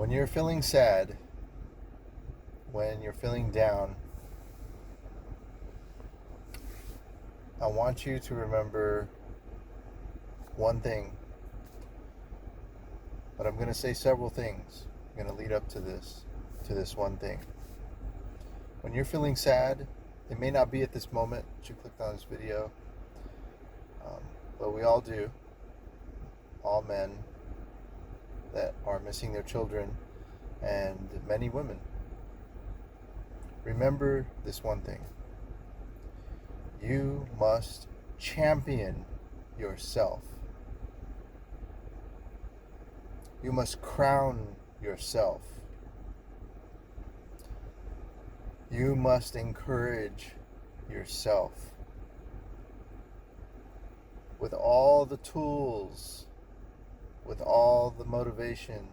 When you're feeling sad, when you're feeling down, I want you to remember one thing. But I'm going to say several things. I'm going to lead up to this one thing. When you're feeling sad, it may not be at this moment that you clicked on this video, but we all do. All men that are missing their children, and many women. Remember this one thing. You must champion yourself. You must crown yourself. You must encourage yourself with all the tools, with all the motivation,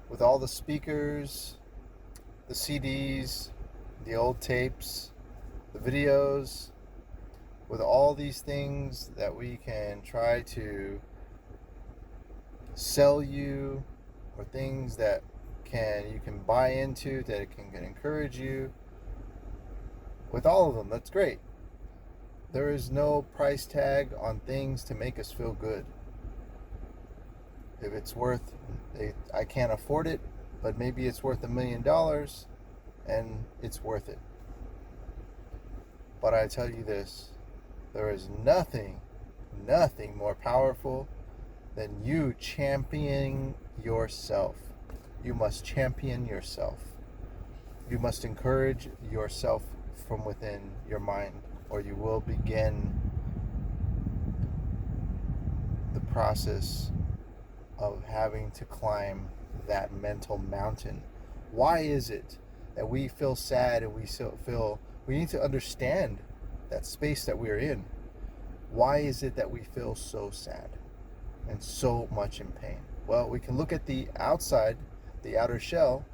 with all the speakers, the CDs, the old tapes, the videos, with all these things that we can try to sell you, or things that you can buy into, that it can encourage you. With all of them, that's great. There is no price tag on things to make us feel good. If it's worth, I can't afford it, but maybe it's worth $1 million, and it's worth it. But I tell you this, there is nothing more powerful than you championing yourself. You must champion yourself. You must encourage yourself from within your mind, or you will begin the process of having to climb that mental mountain. Why is it that we feel sad and we need to understand that space that we're in? Why is it that we feel so sad and so much in pain? Well, we can look at the outside, the outer shell.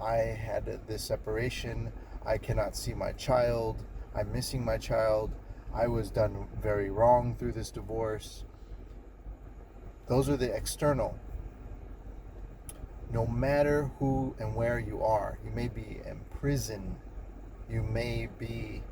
I had this separation. I cannot see my child. I'm missing my child. I was done very wrong through this divorce. Those are the external. No matter who and where you are, you may be in prison, you may be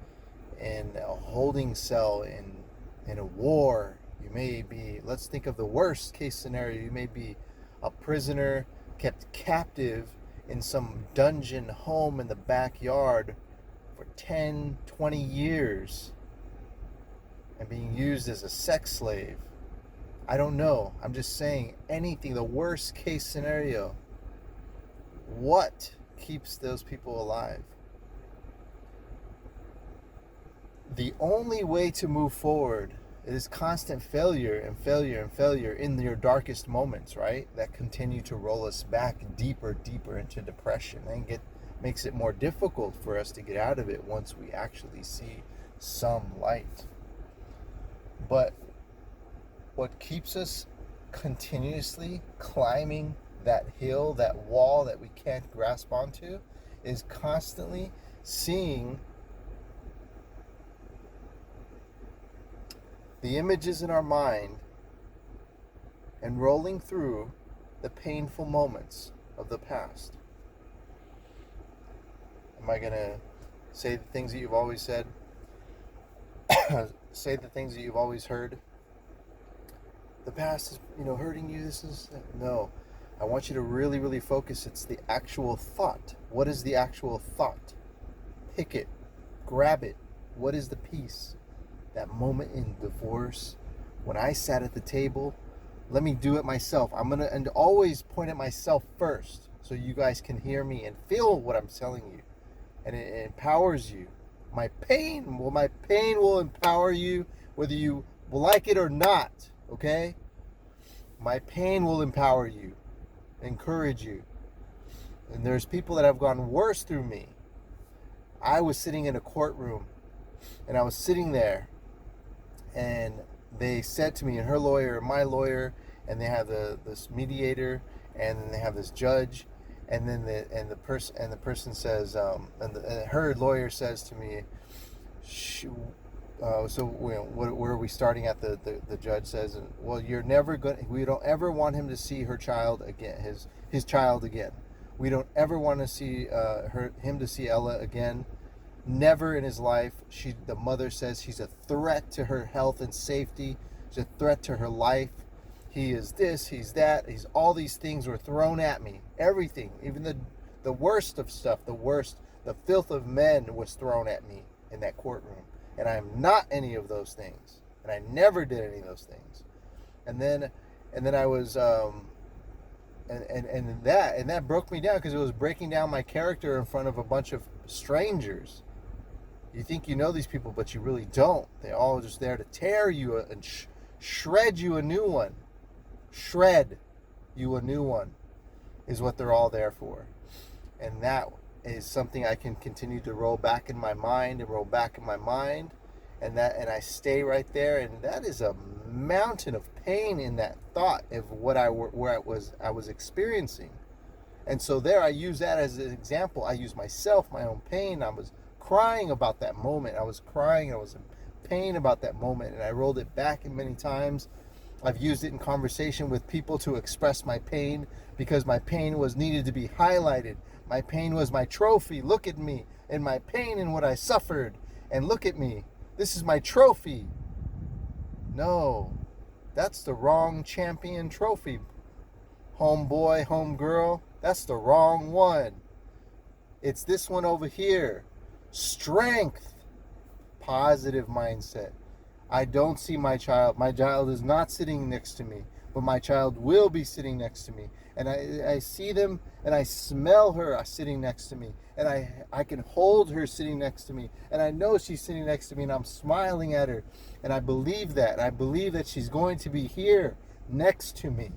in a holding cell in a war, you may be, let's think of the worst case scenario, you may be a prisoner kept captive in some dungeon home in the backyard for 10, 20 years and being used as a sex slave. I don't know. I'm just saying anything, the worst case scenario. What keeps those people alive? The only way to move forward is constant failure and failure and failure in your darkest moments, right? That continue to roll us back deeper into depression and makes it more difficult for us to get out of it once we actually see some light. But what keeps us continuously climbing that hill, that wall that we can't grasp onto, is constantly seeing the images in our mind and rolling through the painful moments of the past. Am I going to say the things that you've always said? Say the things that you've always heard? The past is, hurting you. No. I want you to really focus. It's the actual thought. What is the actual thought? Pick it. Grab it. What is the piece? That moment in divorce, when I sat at the table, let me do it myself. And always point at myself first, so you guys can hear me and feel what I'm telling you. And it empowers you. My pain will empower you, whether you like it or not, okay? My pain will empower you, encourage you. And there's people that have gone worse through me. I was sitting in a courtroom, and I was sitting there, and they said to me, and her lawyer, my lawyer, and they have this mediator, and then they have this judge, and then the person says, and her lawyer says to me, where are we starting at? The judge says, well, you're never going. We don't ever want him to see her child again, his child again. We don't ever want to see him to see Ella again. Never in his life. The mother says he's a threat to her health and safety. He's a threat to her life. He is this, he's that, he's all these things were thrown at me. Everything, even the worst of stuff, the filth of men was thrown at me in that courtroom. And I am not any of those things. And I never did any of those things. And then I was and that broke me down, because it was breaking down my character in front of a bunch of strangers. You think you know these people, but you really don't. They're all just there to tear you and shred you a new one. Shred you a new one is what they're all there for. And that is something I can continue to roll back in my mind and I stay right there, and that is a mountain of pain in that thought of what I was experiencing. And so there, I use that as an example. I use myself, my own pain. I was crying about that moment. I was in pain about that moment, and I rolled it back in many times. I've used it in conversation with people to express my pain, because my pain needed to be highlighted. My pain was my trophy. Look at me and my pain and what I suffered. And look at me. This is my trophy. No, that's the wrong champion trophy. Homeboy, homegirl, that's the wrong one. It's this one over here. Strength. Positive mindset. I don't see my child. My child is not sitting next to me, but my child will be sitting next to me. And I see them, and I smell her sitting next to me. And I can hold her sitting next to me. And I know she's sitting next to me, and I'm smiling at her. And I believe that. And I believe that she's going to be here next to me.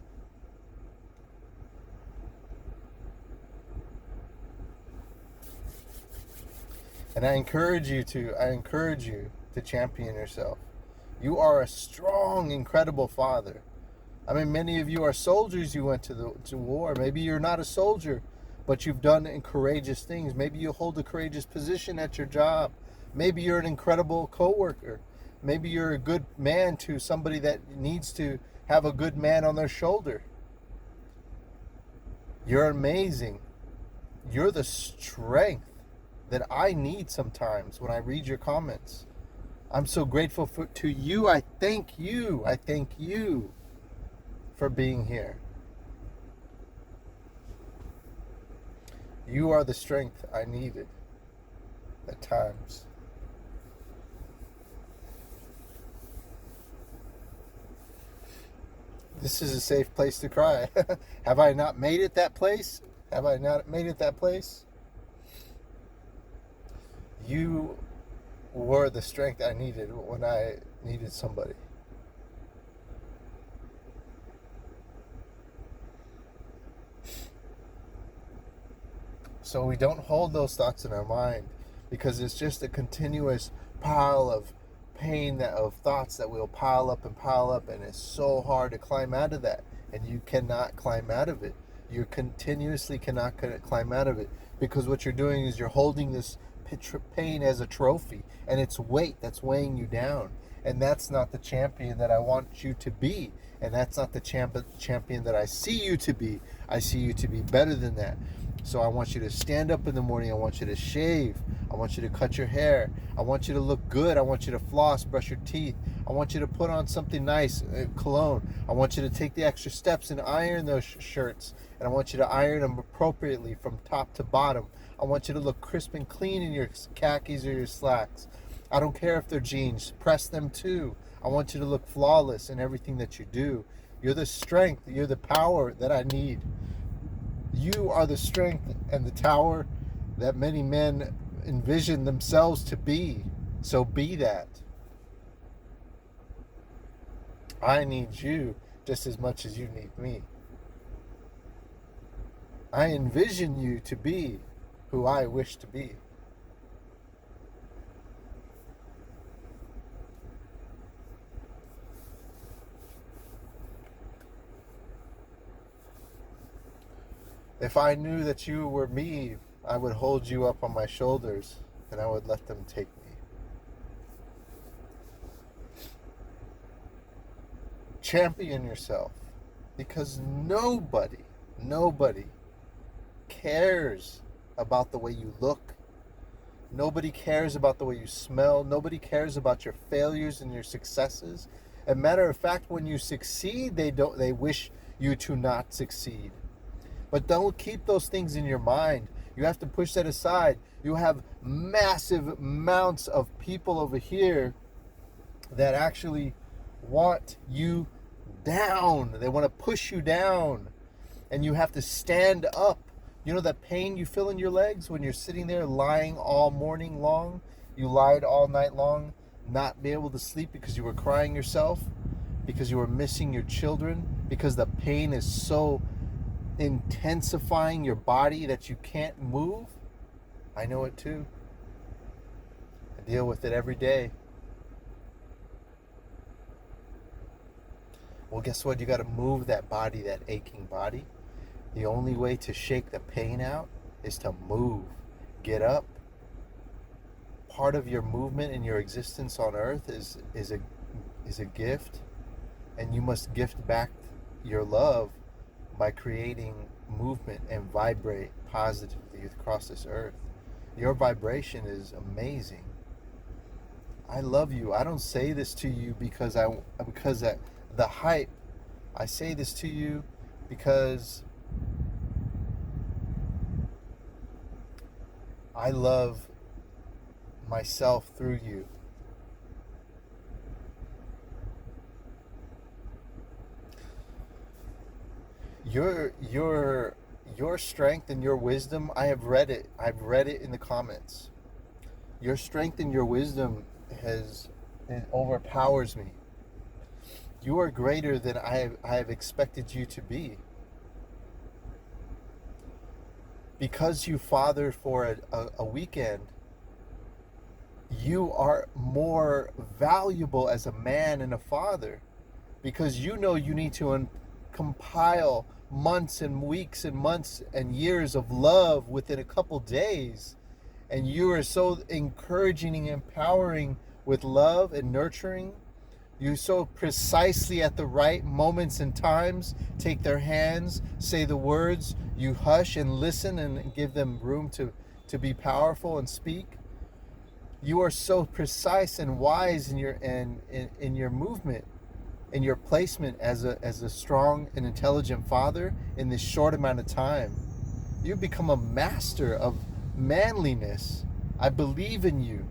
And I encourage you to champion yourself. You are a strong, incredible father. I mean, many of you are soldiers. You went to war. Maybe you're not a soldier, but you've done courageous things. Maybe you hold a courageous position at your job. Maybe you're an incredible coworker. Maybe you're a good man to somebody that needs to have a good man on their shoulder. You're amazing. You're the strength that I need sometimes when I read your comments. I'm so grateful to you. I thank you. I thank you for being here. You are the strength I needed at times. This is a safe place to cry. Have I not made it that place? Have I not made it that place? You were the strength I needed when I needed somebody. So we don't hold those thoughts in our mind, because it's just a continuous pile of pain, of thoughts that will pile up, and it's so hard to climb out of that, and you cannot climb out of it. You continuously cannot climb out of it, because what you're doing is you're holding this pain as a trophy, and it's weight that's weighing you down, and that's not the champion that I want you to be, and that's not the champion that I see you to be. I see you to be better than that. So I want you to stand up in the morning. I want you to shave. I want you to cut your hair. I want you to look good. I want you to floss, brush your teeth. I want you to put on something nice, cologne. I want you to take the extra steps and iron those shirts, and I want you to iron them appropriately from top to bottom. I want you to look crisp and clean in your khakis or your slacks. I don't care if they're jeans. Press them too. I want you to look flawless in everything that you do. You're the strength. You're the power that I need. You are the strength and the tower that many men envision themselves to be. So be that. I need you just as much as you need me. I envision you to be who I wish to be. If I knew that you were me, I would hold you up on my shoulders, and I would let them take me. champion yourself, because nobody cares about the way you look. Nobody cares about the way you smell. Nobody cares about your failures and your successes. As a matter of fact, when you succeed, they wish you to not succeed. But don't keep those things in your mind. You have to push that aside. You have massive amounts of people over here that actually want you down. They want to push you down. And you have to stand up. You know that pain you feel in your legs when you're sitting there lying all morning long? You lied all night long, not be able to sleep because you were crying yourself, because you were missing your children, because the pain is so intensifying your body that you can't move. I know it too. I deal with it every day. Well, guess what? You got to move that body, that aching body. The only way to shake the pain out is to move. Get up. Part of your movement and your existence on earth is a gift, and you must gift back your love by creating movement and vibrate positively across this earth. Your vibration is amazing. I love you. I don't say this to you because the hype. I say this to you because I love myself through you. Your strength and your wisdom, I have read it. I've read it in the comments. Your strength and your wisdom it overpowers me. You are greater than I have expected you to be. Because you fathered for a weekend, you are more valuable as a man and a father, because you know you need to compile months and weeks and months and years of love within a couple days. And you are so encouraging and empowering with love and nurturing. You so precisely at the right moments and times take their hands, say the words, you hush and listen and give them room to be powerful and speak. You are so precise and wise in your movement, in your placement as a strong and intelligent father in this short amount of time. You've become a master of manliness. I believe in you.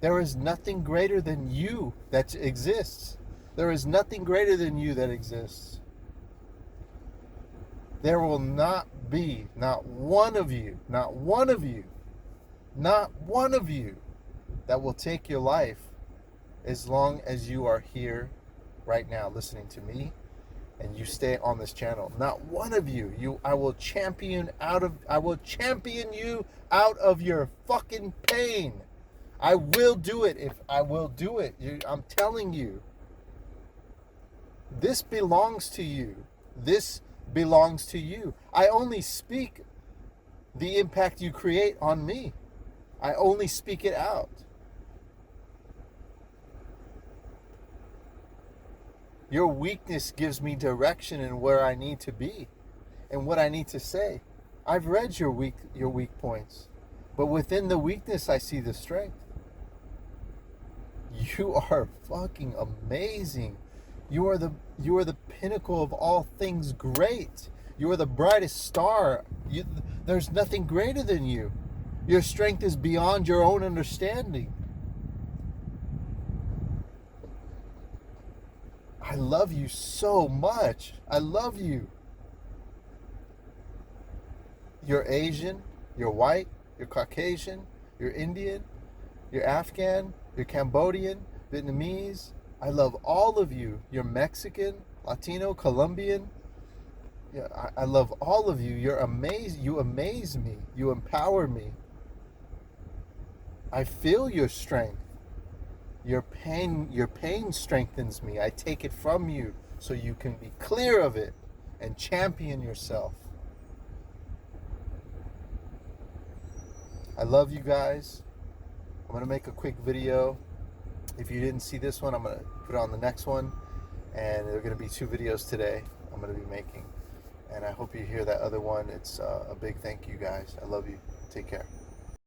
There is nothing greater than you that exists. There is nothing greater than you that exists. There will not be, not one of you that will take your life as long as you are here right now listening to me and you stay on this channel. Not one of you. I will champion you out of your fucking pain. I will do it. I'm telling you. This belongs to you. This belongs to you. I only speak the impact you create on me. I only speak it out. Your weakness gives me direction in where I need to be and what I need to say. I've read your weak points, but within the weakness I see the strength. You are fucking amazing. You are the pinnacle of all things great. You are the brightest star. There's nothing greater than you. Your strength is beyond your own understanding. I love you so much. I love you. You're Asian, you're white, you're Caucasian, you're Indian, you're Afghan, you're Cambodian, Vietnamese. I love all of you. You're Mexican, Latino, Colombian. Yeah, I love all of you. You're amazing. You amaze me. You empower me. I feel your strength. Your pain strengthens me. I take it from you so you can be clear of it and champion yourself. I love you guys. I'm going to make a quick video. If you didn't see this one, I'm going to put it on the next one. And there are going to be 2 videos today I'm going to be making. And I hope you hear that other one. It's a big thank you, guys. I love you. Take care.